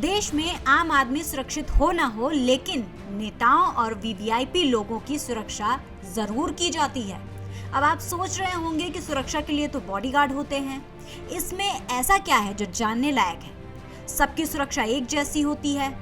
देश में आम आदमी सुरक्षित हो ना हो, लेकिन नेताओं और वीवीआईपी लोगों की सुरक्षा जरूर की जाती है। अब आप सोच रहे होंगे कि सुरक्षा के लिए तो बॉडीगार्ड होते हैं, इसमें ऐसा क्या है जो जानने लायक है? सबकी सुरक्षा एक जैसी होती है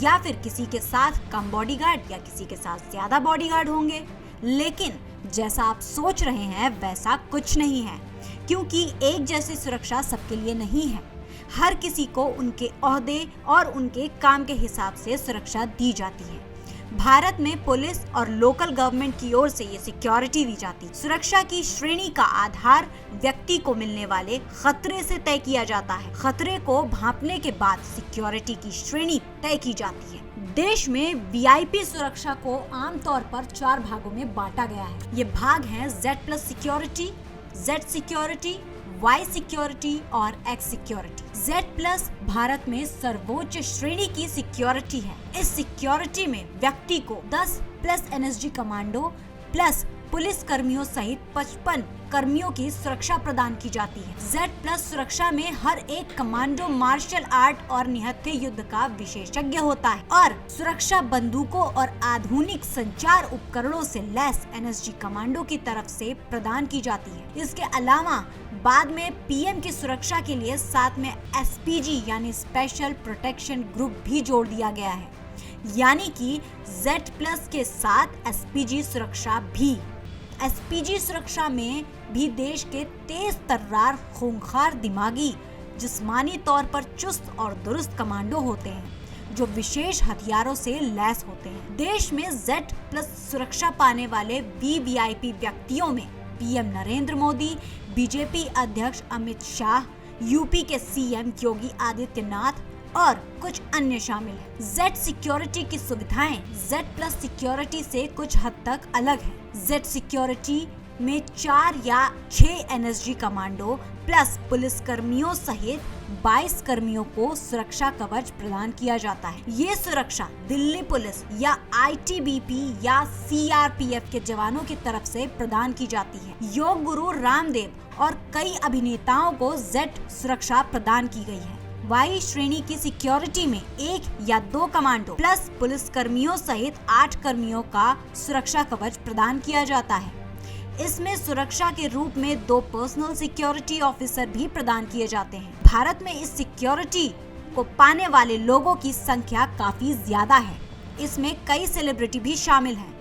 या फिर किसी के साथ कम बॉडीगार्ड या किसी के साथ ज्यादा बॉडीगार्ड होंगे? लेकिन जैसा आप सोच रहे हैं वैसा कुछ नहीं है, क्योंकि एक जैसी सुरक्षा सबके लिए नहीं है। हर किसी को उनके ओहदे और उनके काम के हिसाब से सुरक्षा दी जाती है। भारत में पुलिस और लोकल गवर्नमेंट की ओर से ये सिक्योरिटी दी जाती है। सुरक्षा की श्रेणी का आधार व्यक्ति को मिलने वाले खतरे से तय किया जाता है। खतरे को भांपने के बाद सिक्योरिटी की श्रेणी तय की जाती है। देश में वीआईपी सुरक्षा को आमतौर पर 4 भागों में बांटा गया है। ये भाग हैं Z+ security, Z security, Y security और X सिक्योरिटी। Z+ भारत में सर्वोच्च श्रेणी की सिक्योरिटी है। इस सिक्योरिटी में व्यक्ति को 10+ NSG कमांडो प्लस पुलिस कर्मियों सहित 55 कर्मियों की सुरक्षा प्रदान की जाती है। Z+ सुरक्षा में हर एक कमांडो मार्शल आर्ट और निहत्थे युद्ध का विशेषज्ञ होता है और सुरक्षा बंदूकों और आधुनिक संचार उपकरणों से लैस NSG कमांडो की तरफ से प्रदान की जाती है। इसके अलावा बाद में पीएम की सुरक्षा के लिए साथ में SPG यानी स्पेशल प्रोटेक्शन ग्रुप भी जोड़ दिया गया है, यानी कि Z+ के साथ SPG सुरक्षा भी। SPG सुरक्षा में भी देश के तेज तर्रार, खूंखार, दिमागी, जिस्मानी तौर पर चुस्त और दुरुस्त कमांडो होते हैं जो विशेष हथियारों से लैस होते हैं। देश में Z+ सुरक्षा पाने वाले वीवीआईपी व्यक्तियों में पीएम नरेंद्र मोदी, बीजेपी अध्यक्ष अमित शाह, यूपी के सीएम योगी आदित्यनाथ और कुछ अन्य शामिल हैं। Z सिक्योरिटी की सुविधाएं Z+ सिक्योरिटी से कुछ हद तक अलग है। Z सिक्योरिटी में 4 या 6 NSG कमांडो प्लस पुलिस कर्मियों सहित 22 कर्मियों को सुरक्षा कवच प्रदान किया जाता है। ये सुरक्षा दिल्ली पुलिस या ITBP या CRPF के जवानों की तरफ से प्रदान की जाती है। योग गुरु रामदेव और कई अभिनेताओं को Z सुरक्षा प्रदान की गई है। Y श्रेणी की सिक्योरिटी में 1 या 2 कमांडो प्लस पुलिस कर्मियों सहित 8 कर्मियों का सुरक्षा कवच प्रदान किया जाता है। इसमें सुरक्षा के रूप में 2 पर्सनल सिक्योरिटी ऑफिसर भी प्रदान किए जाते हैं। भारत में इस सिक्योरिटी को पाने वाले लोगों की संख्या काफी ज्यादा है। इसमें कई सेलिब्रिटी भी शामिल हैं।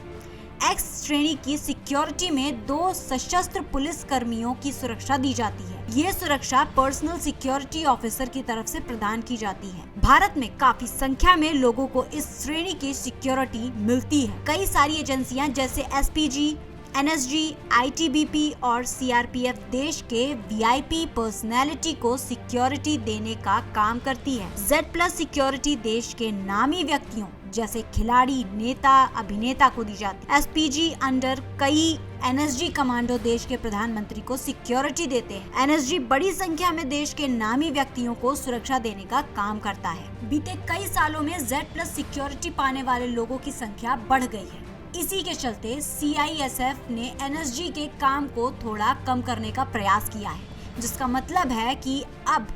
X श्रेणी की सिक्योरिटी में 2 सशस्त्र पुलिस कर्मियों की सुरक्षा दी जाती है। ये सुरक्षा पर्सनल सिक्योरिटी ऑफिसर की तरफ से प्रदान की जाती है। भारत में काफी संख्या में लोगों को इस श्रेणी की सिक्योरिटी मिलती है। कई सारी एजेंसियां जैसे SPG, NSG, ITBP और CRPF देश के VIP पर्सनैलिटी को सिक्योरिटी देने का काम करती है। Z+ सिक्योरिटी देश के नामी व्यक्तियों जैसे खिलाड़ी, नेता, अभिनेता को दी जाती है। SPG अंडर कई NSG कमांडो देश के प्रधानमंत्री को सिक्योरिटी देते हैं। NSG बड़ी संख्या में देश के नामी व्यक्तियों को सुरक्षा देने का काम करता है। बीते कई सालों में Z+ सिक्योरिटी पाने वाले लोगों की संख्या बढ़ गई है। इसी के चलते CISF ने NSG के काम को थोड़ा कम करने का प्रयास किया है, जिसका मतलब है कि अब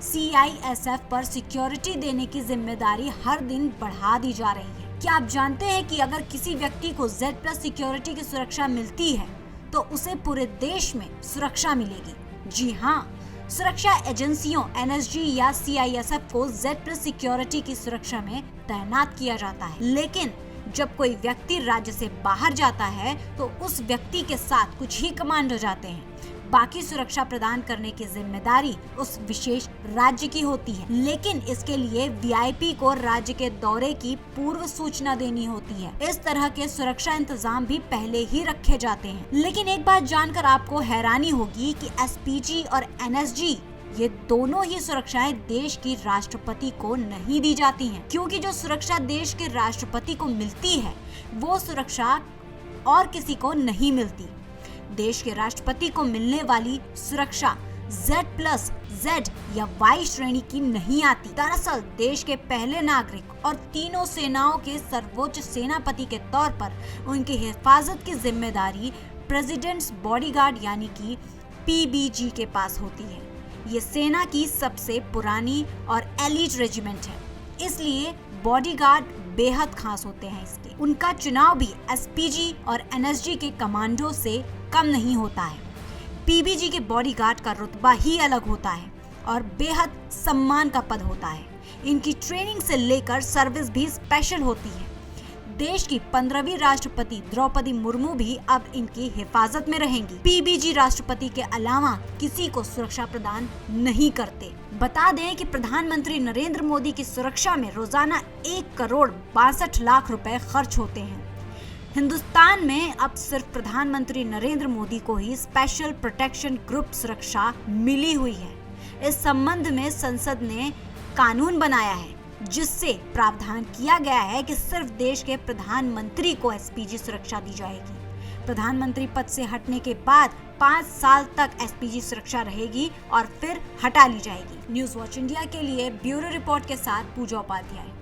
CISF पर सिक्योरिटी देने की जिम्मेदारी हर दिन बढ़ा दी जा रही है। क्या आप जानते हैं कि अगर किसी व्यक्ति को Z+ सिक्योरिटी की सुरक्षा मिलती है तो उसे पूरे देश में सुरक्षा मिलेगी? जी हाँ, सुरक्षा एजेंसियों NSG या CISF को Z+ सिक्योरिटी की सुरक्षा में तैनात किया जाता है, लेकिन जब कोई व्यक्ति राज्य से बाहर जाता है तो उस व्यक्ति के साथ कुछ ही कमांडो जाते हैं। बाकी सुरक्षा प्रदान करने की जिम्मेदारी उस विशेष राज्य की होती है, लेकिन इसके लिए VIP को राज्य के दौरे की पूर्व सूचना देनी होती है। इस तरह के सुरक्षा इंतजाम भी पहले ही रखे जाते हैं। लेकिन एक बात जानकर आपको हैरानी होगी कि SPG और NSG ये दोनों ही सुरक्षाएं देश की राष्ट्रपति को नहीं दी जाती हैं, क्योंकि जो सुरक्षा देश के राष्ट्रपति को मिलती है वो सुरक्षा और किसी को नहीं मिलती। देश के राष्ट्रपति को मिलने वाली सुरक्षा Z+ Z या Y श्रेणी की नहीं आती। दरअसल देश के पहले नागरिक और तीनों सेनाओं के सर्वोच्च सेनापति के तौर पर उनकी हिफाजत की जिम्मेदारी प्रेसिडेंट्स बॉडीगार्ड यानी कि PBG के पास होती है। ये सेना की सबसे पुरानी और एलीट रेजिमेंट है। इसलिए बॉडीगार्ड बेहद खास होते हैं इसके। उनका चुनाव भी एसपीजी और एनएसजी के कमांडो से कम नहीं होता है। पीबीजी के बॉडीगार्ड का रुतबा ही अलग होता है और बेहद सम्मान का पद होता है। इनकी ट्रेनिंग से लेकर सर्विस भी स्पेशल होती है। देश की 15वीं राष्ट्रपति द्रौपदी मुर्मू भी अब इनकी हिफाजत में रहेंगी। पीबीजी राष्ट्रपति के अलावा किसी को सुरक्षा प्रदान नहीं करते। बता दें कि प्रधानमंत्री नरेंद्र मोदी की सुरक्षा में रोजाना 1,62,00,000 रुपए खर्च होते हैं। हिंदुस्तान में अब सिर्फ प्रधानमंत्री नरेंद्र मोदी को ही स्पेशल प्रोटेक्शन ग्रुप सुरक्षा मिली हुई है। इस संबंध में संसद ने कानून बनाया है, जिससे प्रावधान किया गया है कि सिर्फ देश के प्रधानमंत्री को एसपीजी सुरक्षा दी जाएगी। प्रधानमंत्री पद से हटने के बाद 5 साल तक एसपीजी सुरक्षा रहेगी और फिर हटा ली जाएगी। न्यूज़ वॉच इंडिया के लिए ब्यूरो रिपोर्ट के साथ पूजा उपाध्याय।